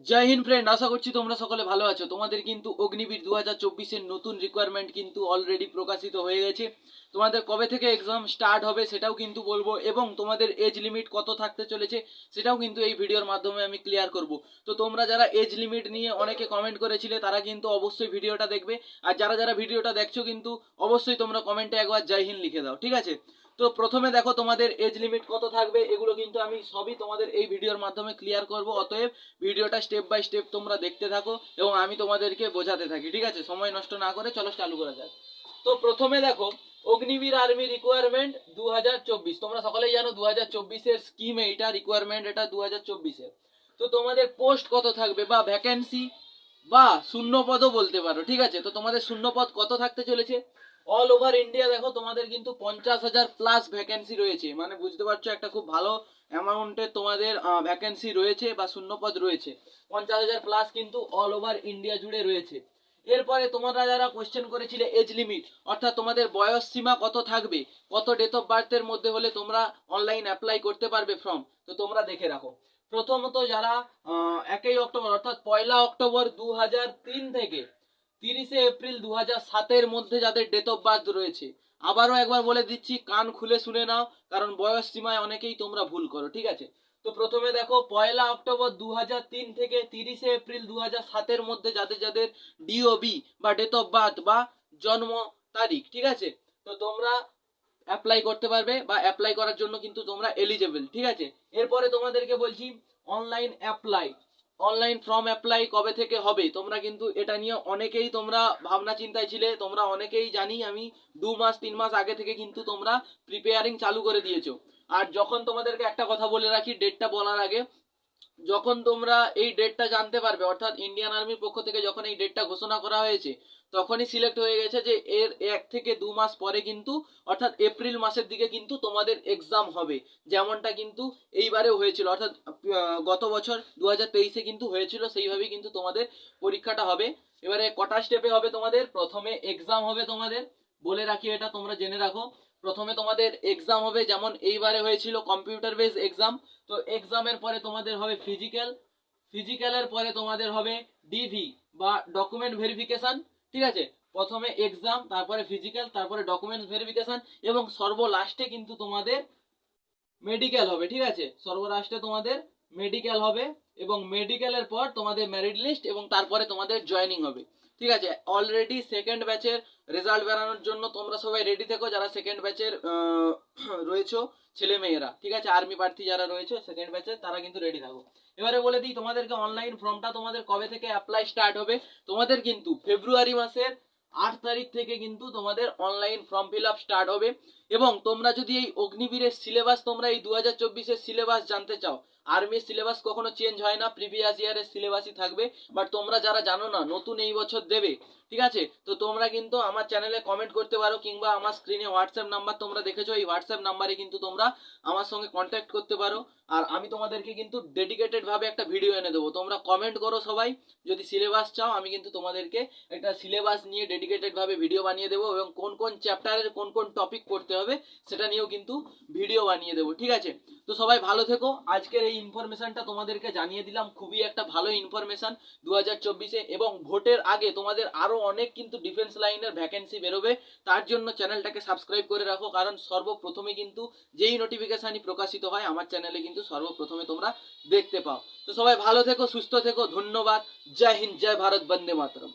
জয় Hind friend, আশা করছি তোমরা সকলে ভালো আছো। তোমাদের কিন্তু অগ্নিবীর 2024-এর নতুন রিকোয়ারমেন্ট কিন্তু অলরেডি প্রকাশিত হয়ে গেছে। তোমাদের কবে থেকে এক্সাম স্টার্ট হবে সেটাও কিন্তু বলবো, এবং তোমাদের এজ লিমিট কত থাকতে চলেছে সেটাও কিন্তু এই ভিডিওর মাধ্যমে আমি ক্লিয়ার করব। তো তোমরা যারা এজ লিমিট নিয়ে অনেকে কমেন্ট করেছিলে তারা কিন্তু অবশ্যই ভিডিওটা দেখবে, আর যারা যারা ভিডিওটা দেখছো কিন্তু অবশ্যই তোমরা কমেন্টে একবার জয় হিন্দ লিখে দাও, ঠিক আছে? তো প্রথমে দেখো তোমাদের এজ লিমিট কত থাকবে, এগুলো কিন্তু আমি সবই তোমাদের এই ভিডিওর মাধ্যমে ক্লিয়ার করব। অতএব ভিডিওটা স্টেপ বাই স্টেপ তোমরা দেখতে থাকো এবং আমি তোমাদেরকে বোঝাতে থাকি, ঠিক আছে? সময় নষ্ট না করে চলো চালু করা যাক। তো প্রথমে দেখো অগ্নিবীর আর্মি রিকোয়ারমেন্ট 2024, তোমরা সকলেই জানো 2024-এর স্কিম এইটা, রিকোয়ারমেন্ট এটা 2024-এর। তো তোমাদের পোস্ট কত থাকবে বা ভ্যাকেন্সি বা শূন্যপদও বলতে পারো, ঠিক আছে? তো তোমাদের শূন্যপদ কত থাকতে চলেছে? অল ওভার ইন্ডিয়া দেখো তোমাদের কিন্তু 50,000 প্লাস ভ্যাকেন্সি রয়েছে, মানে বুঝতে পারছো একটা খুব ভালো অ্যামাউন্টের তোমাদের ভ্যাকেন্সি রয়েছে বা শূন্যপদ রয়েছে। 50,000 প্লাস কিন্তু অল ওভার ইন্ডিয়া জুড়ে রয়েছে। এরপরে তোমরা যারা কোশ্চেন করেছিলে এজ লিমিট, অর্থাৎ তোমাদের বয়স সীমা কত থাকবে, কত ডেট অফ বার্থের মধ্যে হলে তোমরা অনলাইন অ্যাপ্লাই করতে পারবে ফর্ম, তো তোমরা দেখে রাখো। প্রথমত যারা 1 অক্টোবর অর্থাৎ 1 অক্টোবর 2003 থেকে 30 এপ্রিল 2007-এর মধ্যে যাদের ডেট অফ বার্থ রয়েছে, আবারও একবার বলে দিচ্ছি, কান খুলে শুনে নাও, কারণ বয়স সীমায় অনেকেই তোমরা ভুল করো, ঠিক আছে? তো প্রথমে দেখো 1 অক্টোবর 2003 থেকে 30 এপ্রিল 2007-এর মধ্যে যাদের যাদের ডিওবি বা ডেট অফ বার্থ বা জন্ম তারিখ, ঠিক আছে? তো তোমরা অ্যাপ্লাই করতে পারবে বা অ্যাপ্লাই করার জন্য কিন্তু তোমরা এলিজেবল, ঠিক আছে? এরপরে তোমাদেরকে বলছি online apply, online form apply কবে থেকে হবে, তোমরা কিন্তু এটা নিয়ে অনেকেই তোমরা ভাবনা চিন্তায় ছিলে, তোমরা অনেকেই জানি আমি 2 মাস 3 মাস আগে থেকে কিন্তু তোমরা প্রিপেয়ারিং চালু করে দিয়েছো। আর যখন তোমাদেরকে একটা কথা বলে রাখি ডেটটা বলার আগে, যখন তোমরা এই ডেটটা জানতে পারবে, অর্থাৎ ইন্ডিয়ান আর্মির পক্ষ থেকে যখন এই ডেটটা ঘোষণা করা হয়েছে, তখনই সিলেক্ট হয়ে গেছে যে এর 1 থেকে 2 মাস পরে কিন্তু, অর্থাৎ এপ্রিল মাসের দিকে কিন্তু তোমাদের এক্সাম হবে, যেমনটা কিন্তু এইবারেও হয়েছিল, অর্থাৎ গত বছর 2023-এ কিন্তু হয়েছিল, সেইভাবেই কিন্তু তোমাদের পরীক্ষাটা হবে। এবারে কটা স্টেপে হবে তোমাদের? প্রথমে এক্সাম হবে তোমাদের, বলে রাখি এটা তোমরা জেনে রাখো। প্রথমে তোমাদের এক্সাম হবে যেমন এইবারে হয়েছিল কম্পিউটার বেস এক্সাম। তো এক্সামের পরে তোমাদের হবে ফিজিক্যাল, ফিজিক্যালের পরে তোমাদের হবে ডিভি বা ডকুমেন্ট ভেরিফিকেশন, ঠিক আছে? প্রথমে এক্সাম, তারপরে ফিজিক্যাল, তারপরে ডকুমেন্টস ভেরিফিকেশন, এবং সর্বলাস্টে কিন্তু তোমাদের মেডিকেল হবে, ঠিক আছে? সর্বলাস্টে তোমাদের মেডিকেল হবে, এবং মেডিকেলের পর তোমাদের মেরিট লিস্ট, এবং তারপরে তোমাদের জয়েনিং হবে, ঠিক আছে? অলরেডি সেকেন্ড ব্যাচের রেজাল্ট বেরানোর জন্য তোমরা সবাই রেডি থেকো, যারা সেকেন্ড ব্যাচের রয়েছো ছেলে মেয়েরা, ঠিক আছে? আর্মি প্রার্থী যারা রয়েছে সেকেন্ড ব্যাচের, তারা কিন্তু রেডি থাকো। এবারে বলে দিই তোমাদেরকে অনলাইন ফর্মটা তোমাদের কবে থেকে অ্যাপ্লাই স্টার্ট হবে। তোমাদের কিন্তু ফেব্রুয়ারি মাসের 8 তারিখ থেকে কিন্তু তোমাদের online form fill up start হবে। এবং তোমরা যদি এই অগ্নিবীরের সিলেবাস, তোমরা এই 2024-এর সিলেবাস জানতে চাও, আর্মির সিলেবাস কখনো চেঞ্জ হয় না, প্রিভিয়াস ইয়ারের সিলেবাসই থাকবে। বাট তোমরা যারা জানো না, নতুন এই বছর দেবে, ঠিক আছে? তো তোমরা কিন্তু আমার চ্যানেলে কমেন্ট করতে পারো, কিংবা আমার স্ক্রিনে হোয়াটসঅ্যাপ নাম্বার তোমরা দেখেছো, এই হোয়াটসঅ্যাপ নাম্বারে কিন্তু তোমরা আমার সঙ্গে কন্ট্যাক্ট করতে পারো। আর আমি তোমাদেরকে কিন্তু ডেডিকেটেড ভাবে একটা ভিডিও এনে দেবো, তোমরা কমেন্ট করো সবাই, যদি সিলেবাস চাও আমি কিন্তু তোমাদেরকে একটা সিলেবাস নিয়ে ডেডিকেটেড ভাবে ভিডিও বানিয়ে দেবো, এবং কোন কোন চ্যাপ্টারের কোন কোন টপিক পড়তে হবে সেটা নিয়েও কিন্তু ভিডিও বানিয়ে দেবো, ঠিক আছে? তো সবাই ভালো থেকো। আজকের এই ইনফরমেশনটা তোমাদেরকে জানিয়ে দিলাম, খুবই একটা ভালো ইনফরমেশন 2024-এ, এবং ভোটের আগে তোমাদের আরো অনেক কিন্তু ডিফেন্স লাইনের ভ্যাকেন্সি বেরোবে। তার জন্য চ্যানেলটাকে সাবস্ক্রাইব করে রাখো, কারণ সর্বপ্রথমে কিন্তু যেই নোটিফিকেশনই প্রকাশিত হয় আমার চ্যানেলে কিন্তু সর্বপ্রথমে তোমরা দেখতে পাও। তো সবাই ভালো থেকো, সুস্থ থেকো, ধন্যবাদ। জয় হিন্দ, জয় ভারত, বন্দে মাতরম।